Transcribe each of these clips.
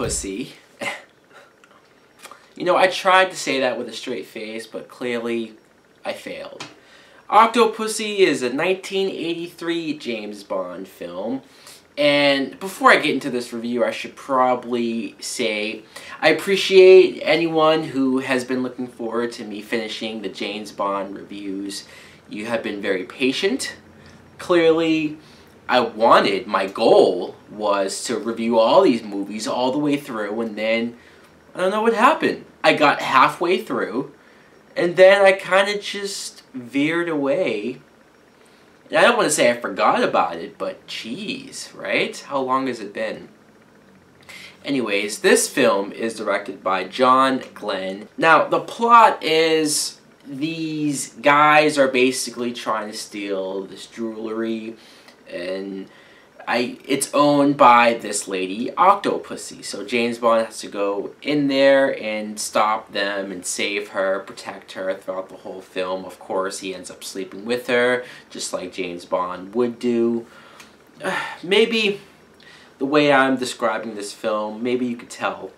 Octopussy. You know, I tried to say that with a straight face, but clearly I failed. Octopussy is a 1983 James Bond film. And before I get into this review, I should probably say I appreciate anyone who has been looking forward to me finishing the James Bond reviews. You have been very patient. Clearly, my goal was to review all these movies all the way through, and then I don't know what happened. I got halfway through, and then I kind of just veered away. And I don't want to say I forgot about it, but geez, right? How long has it been? Anyways, this film is directed by John Glenn. Now, the plot is these guys are basically trying to steal this jewelry, and it's owned by this lady, Octopussy. So James Bond has to go in there and stop them and save her, protect her throughout the whole film. Of course, he ends up sleeping with her, just like James Bond would do. Maybe the way I'm describing this film, maybe you could tell,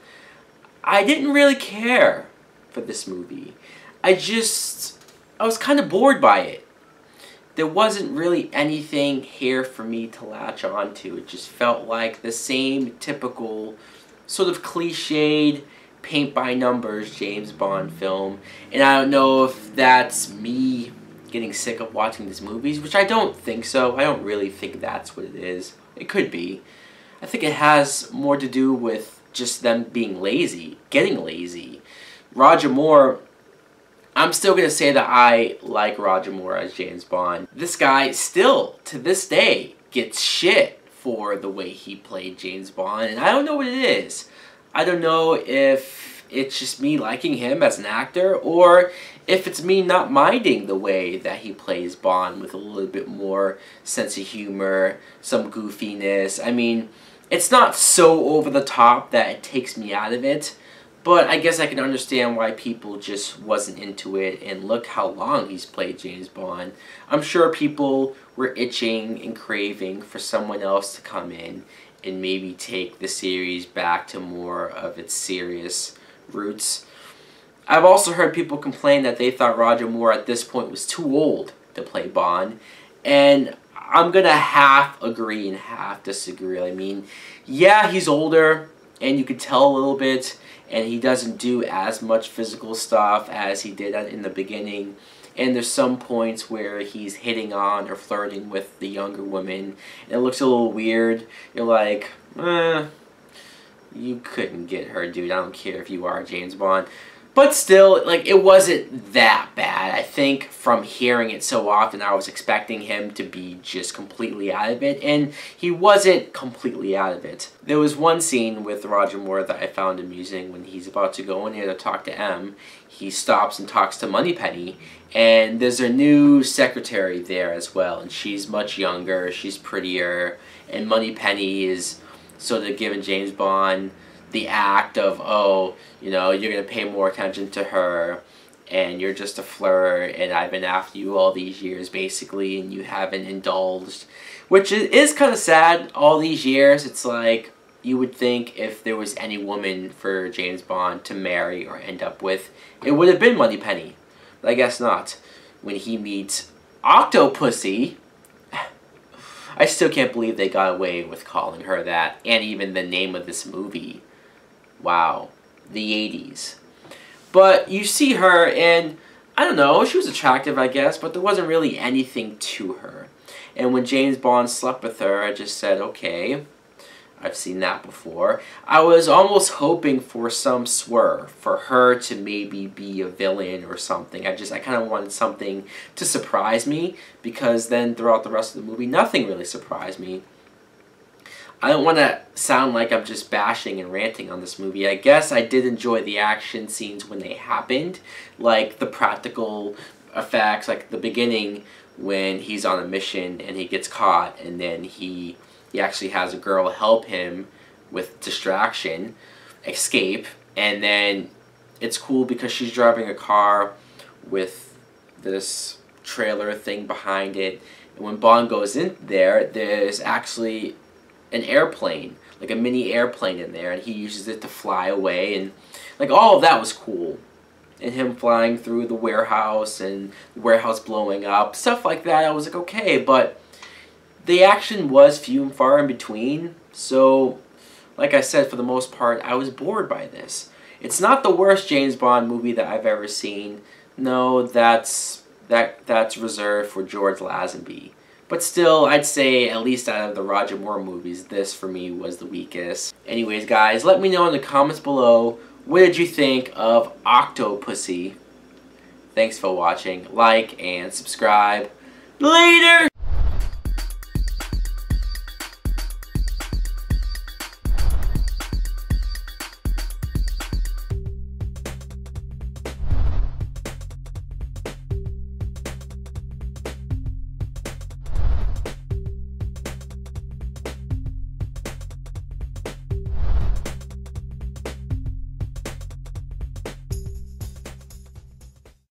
I didn't really care for this movie. I was kind of bored by it. There wasn't really anything here for me to latch onto. It just felt like the same typical sort of cliched paint-by-numbers James Bond film. And I don't know if that's me getting sick of watching these movies, which I don't think so. I don't really think that's what it is. It could be. I think it has more to do with just them being lazy, getting lazy. Roger Moore, I'm still going to say that I like Roger Moore as James Bond. This guy still, to this day, gets shit for the way he played James Bond, and I don't know what it is. I don't know if it's just me liking him as an actor, or if it's me not minding the way that he plays Bond with a little bit more sense of humor, some goofiness. I mean, it's not so over the top that it takes me out of it. But I guess I can understand why people just wasn't into it, and look how long he's played James Bond. I'm sure people were itching and craving for someone else to come in and maybe take the series back to more of its serious roots. I've also heard people complain that they thought Roger Moore at this point was too old to play Bond, and I'm gonna half agree and half disagree. I mean, yeah, he's older, and you could tell a little bit, and he doesn't do as much physical stuff as he did in the beginning. And there's some points where he's hitting on or flirting with the younger women, and it looks a little weird. You're like, you couldn't get her, dude. I don't care if you are James Bond. But still, like, it wasn't that bad. I think from hearing it so often, I was expecting him to be just completely out of it, and he wasn't completely out of it. There was one scene with Roger Moore that I found amusing. When he's about to go in there to talk to M, he stops and talks to Moneypenny, and there's a new secretary there as well, and she's much younger, she's prettier, and Moneypenny is sort of giving James Bond the act of, oh, you know, you're going to pay more attention to her, and you're just a flirt, and I've been after you all these years, basically, and you haven't indulged. Which is kind of sad, all these years. It's like, you would think if there was any woman for James Bond to marry or end up with, it would have been Moneypenny. But I guess not. When he meets Octopussy, I still can't believe they got away with calling her that, and even the name of this movie. Wow, the 80s. But you see her, and I don't know, she was attractive, I guess, but there wasn't really anything to her. And when James Bond slept with her, I just said, okay, I've seen that before. I was almost hoping for some swerve, for her to maybe be a villain or something. I kind of wanted something to surprise me, because then throughout the rest of the movie, nothing really surprised me. I don't want to sound like I'm just bashing and ranting on this movie. I guess I did enjoy the action scenes when they happened, like the practical effects, like the beginning when he's on a mission and he gets caught, and then he actually has a girl help him with distraction, escape, and then it's cool because she's driving a car with this trailer thing behind it, and when Bond goes in there, there's actually an airplane, like a mini airplane in there, and he uses it to fly away, and like all of that was cool. And him flying through the warehouse and the warehouse blowing up, stuff like that. I was like, okay, but the action was few and far in between. So, like I said, for the most part, I was bored by this. It's not the worst James Bond movie that I've ever seen. No, that's reserved for George Lazenby. But still, I'd say, at least out of the Roger Moore movies, this for me was the weakest. Anyways, guys, let me know in the comments below, what did you think of Octopussy? Thanks for watching. Like and subscribe. Later!